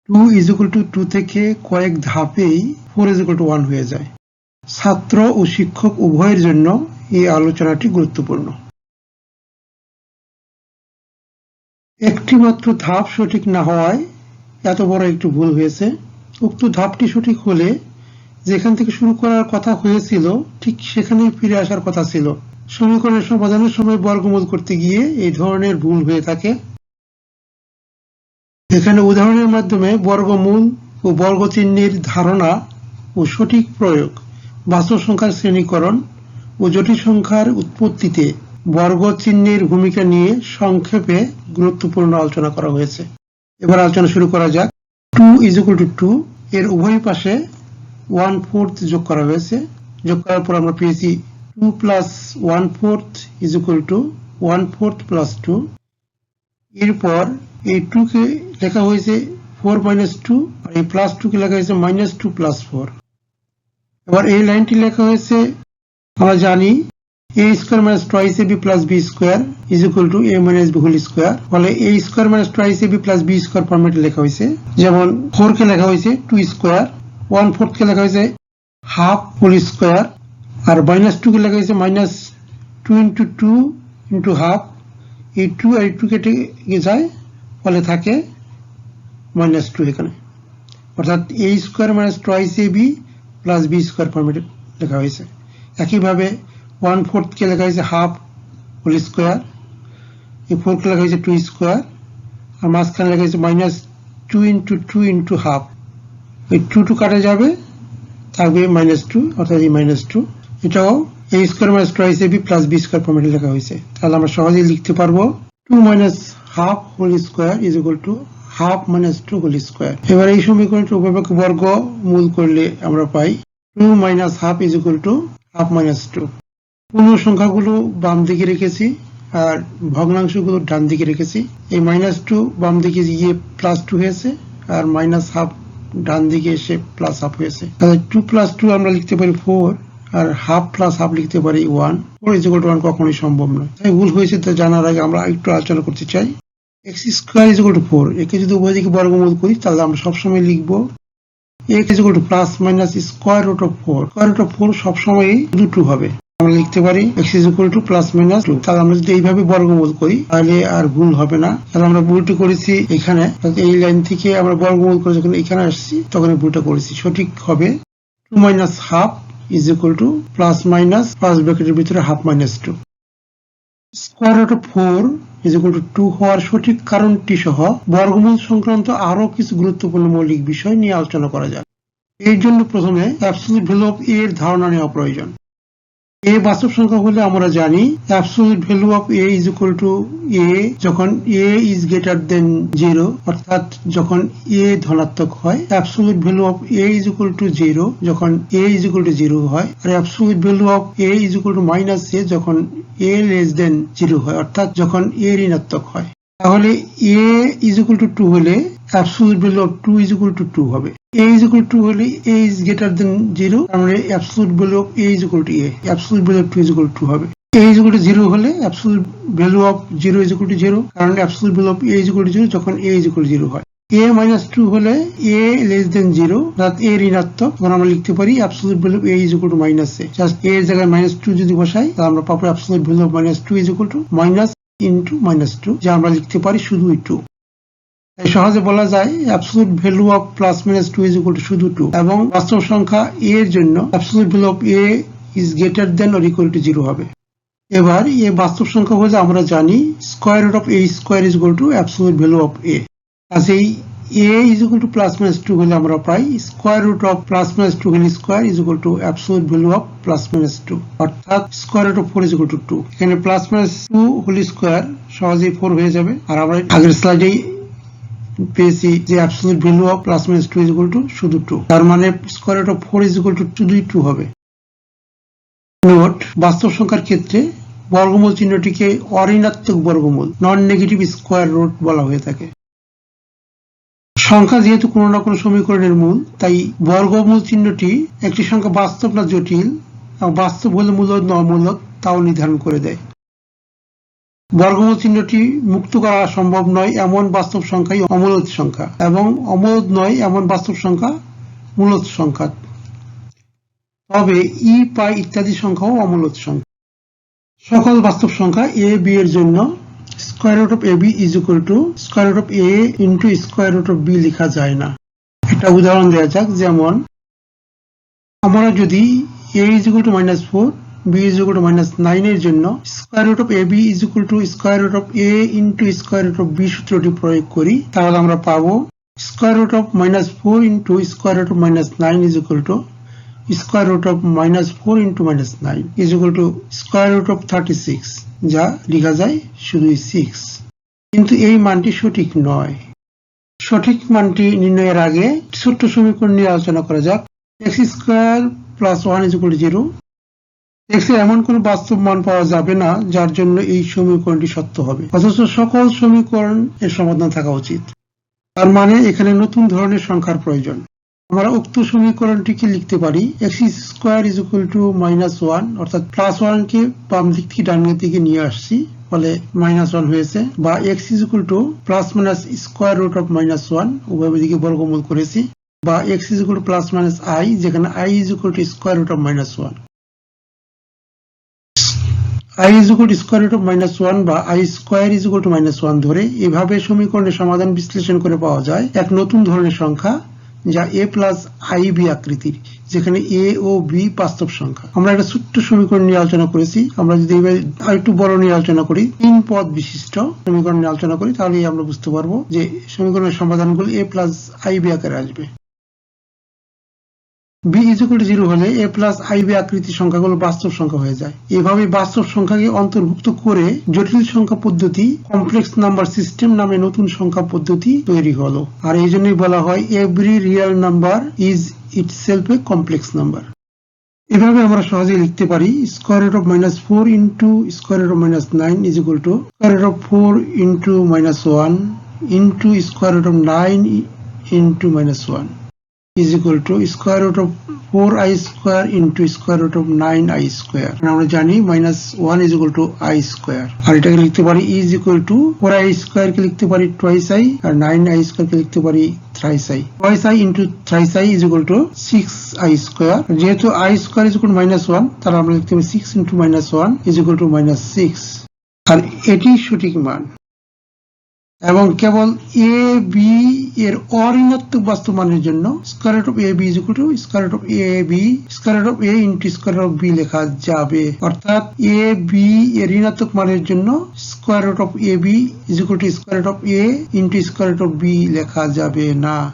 2 is equal to 2 থেকে কয়েক ধাপেই 4 is equal two 1 হয়ে যায়। ছাত্র ও শিক্ষক উভয়ের জন্য এই আলোচনাটি গুরুত্বপূর্ণ। একটি মাত্র ধাপ সঠিক না হওয়ায় এত বড় একটু ভুল হয়েছে। উক্ত ধাপটি সঠিক হলে যেখান থেকে শুরু করার কথা হয়েছিল ঠিক সেখানেই ফিরে আসার কথা ছিল। সমীকরণের সমাধানের সময় বর্গমূল করতে গিয়ে এই ধরনের ভুল হয়ে থাকে। এখানে উদাহরণের মাধ্যমে বর্গমূল ও বর্গচিহ্নের ধারণা ও সঠিক প্রয়োগ, বাস্তব সংখ্যার শ্রেণীকরণ ও জটিল সংখ্যার উৎপত্তিতে বর্গ চিহ্নের ভূমিকা নিয়ে সংক্ষেপে গুরুত্বপূর্ণ আলোচনা করা হয়েছে। এবার আলোচনা শুরু করা যাক। 2 ইজ ইকুয়াল টু 2 এর উভয় পাশে 1/4 যোগ করা হয়েছে। যোগ করার পর আমরা পেয়েছি 2 plus 1/4 is equal two 1/4 plus 2। এরপর এই 2 কে লেখা হয়েছে 4 মাইনাস 2 আর এই প্লাস 2 কে লেখা হয়েছে মাইনাস 2 প্লাস 4। এবার এই লাইনটি লেখা হয়েছে, আমরা জানি a square minus twice ab plus b square is equal to a minus b whole square. ফলে a square minus twice ab plus b square ফরম্যাটে লেখা হয়েছে। যেমন 4 কে লেখা হয়েছে 2 স্কয়ার, 1/4 কে লেখা হয়েছে হাফ হোল স্কয়ার, আর মাইনাস 2 কে লেখা হয়েছে মাইনাস 2 ইন্টু 2 ইন্টু হাফ। এই 2 আর 2 কেটে যায়, ফলে থাকে মাইনাস 2 এখানে। অর্থাৎ a square minus twice ab plus b square ফরম্যাটে লেখা হয়েছে। একইভাবে 1/4 কে লেখা হয়েছে হাফ হোল স্কয়ার, এই 4 কে লেখা হয়েছে 2 স্কয়ার, আর মাঝখানে লেখা হয়েছে মাইনাস 2 ইন্টু 2 ইন্টু হাফ। এই 2 কাটা যাবে, থাকবে মাইনাস 2, অর্থাৎ এই মাইনাস 2। এটাও a square minus twice ab plus b square ফরম্যাটে লেখা হয়েছে। তাহলে আমরা সহজেই লিখতে পারবো 2 minus half whole square is equal to half minus 2 whole square. এবার এই সমীকরণটি উভয়পক্ষে বর্গমূল করলে আমরা পাই 2 minus half is equal to half minus 2। পূর্ণ সংখ্যাগুলো বাম দিকে রেখেছি আর ভগ্নাংশগুলো ডান দিকে রেখেছি। এই মাইনাস 2 বাম দিকে গিয়ে প্লাস 2 হয়েছে, আর মাইনাস হাফ ডান দিকে এসে প্লাস হাফ হয়েছে। তাহলে 2 প্লাস 2 আমরা লিখতে পারি 4, আর হাফ প্লাস হাফ লিখতে পারি 1। 4 ইজ ইকুয়াল টু 1 কখনোই সম্ভব নয়। তাই ভুল হয়েছে তা জানার আগে আমরা একটু আলোচনা করতে চাই। x square is equal to 4, একে যদি উভয় দিকে বর্গমূল করি তাহলে আমরা সবসময় লিখবো x is equal to plus minus square root of 4। Square root of 4 সবসময়ই 2 হবে। আমরা লিখতে পারি x is equal to plus minus 2। তাহলে আমরা যদি এইভাবে বর্গমূল করি তাহলে আর ভুল হবে না। তাহলে আমরা ভুলটি করেছি এখানে, এই লাইন থেকে আমরা বর্গমূল করে যখন এখানে আসছি তখন ভুলটা করেছি। সঠিক হবে 2 minus half is equal to plus minus first ব্র্যাকেটের ভিতরে half minus 2। Square root of 4 is equal to 2 হওয়ার সঠিক কারণটি সহ বর্গমূল সংক্রান্ত আরো কিছু গুরুত্বপূর্ণ মৌলিক বিষয় নিয়ে আলোচনা করা যাক। এর জন্য প্রথমে অ্যাবসলিউট ভ্যালু অফ a এর ধারণা নেওয়া প্রয়োজন। a বাস্তব সংখ্যা হলে আমরা জানি absolute value of a is equal to a যখন a ইজ গ্রেটার দেন 0, অর্থাৎ যখন a ধনাত্মক হয়। Absolute value of a is equal to 0 যখন a ইজ ইকুয়াল টু 0 হয়। আর absolute value of a is equal to minus a যখন a less than 0 হয়, অর্থাৎ যখন a ঋণাত্মক হয়। তাহলে a ইজ ইকুয়াল টু 2 হলে absolute value of 2 is equal to 2 হবে। a is equal to হলে a is greater than 0, তাহলে absolute value of a is equal to a, absolute value of 2 is equal to 2 হবে। a is equal to 0 হলে absolute value of 0 is equal to 0, কারণ absolute value of a is equal to 0 যখন a is equal to 0 হয়। a minus 2 হলে a less than 0, অর্থাৎ a ঋণাত্মক, তখন আমরা লিখতে পারি absolute value of a is equal to minus a। Just a এর জায়গায় minus 2 যদি বসাই তাহলে আমরা পাবো absolute value of minus 2 is equal to minus into minus 2, যা আমরা লিখতে পারি শুধু 2। তাই সহজে বলা যায় absolute value of plus minus 2 is equal to শুধু 2, এবং বাস্তব সংখ্যা a এর জন্য absolute value of a is greater than or equal to 0 হবে। এবার a বাস্তব সংখ্যা হলে আমরা জানি square root of a square is equal to absolute value of a। কাজেই a is equal to plus minus 2 হলে আমরা পাই square root of plus minus 2 whole square is equal to absolute value of plus minus 2, অর্থাৎ square root of 4 is equal to 2। এখানে plus minus 2 whole square সহজেই 4 হয়ে যাবে। আর আমরা আগের স্লাইডেই পেয়েছি যে absolute value of plus minus 2 is equal to শুধু 2, তার মানে square root of 4 is equal to শুধুই 2 হবে। নোট: বাস্তব সংখ্যার ক্ষেত্রে বর্গমূল চিহ্নটিকে অঋণাত্মক বর্গমূল, নন নেগেটিভ স্কয়ার রুট বলা হয়ে থাকে। সংখ্যা যেহেতু কোনো না কোনো সমীকরণের মূল, তাই বর্গমূল চিহ্নটি একটি সংখ্যা বাস্তব না জটিল, বাস্তব হলে মূলদ না অমূলদ তাও নির্ধারণ করে দেয়। বর্গমূল চিহ্নটি মুক্ত করা সম্ভব নয় এমন বাস্তব সংখ্যাই অমূলদ সংখ্যা এবং অমূলদ নয় এমন বাস্তব সংখ্যা মূলদ সংখ্যা। তবে ই, পাই ইত্যাদি সংখ্যাও অমূলদ সংখ্যা। সকল বাস্তব সংখ্যা a b এর জন্য square root of ab is equal to square root of a into square root of b লেখা যায় না। একটা উদাহরণ দেওয়া যাক, যেমন আমরা যদি a is equal to -4 b is equal to -9 এর জন্য square root of ab is equal to square root of a into square root of b সূত্রটি প্রয়োগ করি, তাহলে আমরা পাবো square root of -4 into square root of -9 is equal to square root of -4 into -9 is equal to square root of 36, যা লেখা যায় শুধু 6। কিন্তু এই মানটি সঠিক নয়। সঠিক মানটি নির্ণয়ের আগে ছোট্ট সমীকরণ নিয়ে আলোচনা করা যাক। x square plus 1 is equal to 0। x এর এমন কোন বাস্তব মান পাওয়া যাবে না যার জন্য এই সমীকরণটি সত্য হবে, অথচ সকল সমীকরণ এর সমাধান থাকা উচিত। তার মানে এখানে নতুন ধরনের সংখ্যার প্রয়োজন। আমরা উক্ত সমীকরণটিকে লিখতে পারি x square is equal two -1, অর্থাৎ +1 কে বাম দিক থেকে ডান দিকে নিয়ে আসছি, ফলে -1 হয়েছে, বা x is equal to plus minus square root of -1, উভয় দিকে বর্গমূল করেছি, বা x is equal to plus minus i, যেখানে i is equal to square root of -1। i is equal to square root of -1 বা i square is equal to -1 ধরে এভাবে সমীকরণের সমাধান বিশ্লেষণ করে পাওয়া যায় এক নতুন ধরনের সংখ্যা, যা a প্লাস ib আকৃতির, যেখানে a ও b বাস্তব সংখ্যা। আমরা একটা ছোট্ট সমীকরণ নিয়ে আলোচনা করেছি। আমরা যদি আরেকটু বড় নিয়ে আলোচনা করি, 3 পদ বিশিষ্ট সমীকরণ নিয়ে আলোচনা করি, তাহলে আমরা বুঝতে পারবো যে সমীকরণের সমাধানগুলো a প্লাস ib আকারে আসবে। b is equal to 0 হলে a প্লাস ib আকৃতির সংখ্যাগুলো বাস্তব সংখ্যা হয়ে যায়। এভাবে বাস্তব সংখ্যাকে অন্তর্ভুক্ত করে জটিল সংখ্যা পদ্ধতি, কমপ্লেক্স নাম্বার সিস্টেম নামে নতুন সংখ্যা পদ্ধতি তৈরি হলো। আর এই জন্যই বলা হয় every real number is itself a complex number. এভাবে আমরা সহজেই লিখতে পারি square root of -4 into square root of -9 is equal to square root of 4 into -1 into square root of 9 into -1 is equal to square root of 4i square into square root of 9i square। আমরা জানি -1 is equal to i square, আর এটাকে লিখতে পারি is equal to 4i square কে লিখতে পারি twice i, R 9i square কে লিখতে পারি thrice i। twice i into thrice i is equal to 6i square। যেহেতু i square is equal to -1, তাহলে আমরা লিখতে পারি 6 into -1 is equal to -6, আর এটি সঠিক মান। এবং কেবল a b এর অঋণাত্মক বাস্তব মানের জন্য square root of ab is equal to square root of ab square root of a into square root of b লেখা যাবে। অর্থাৎ a b এর ঋণাত্মক মানের জন্য square root of ab is equal to square root of a into square root of b লেখা যাবে না।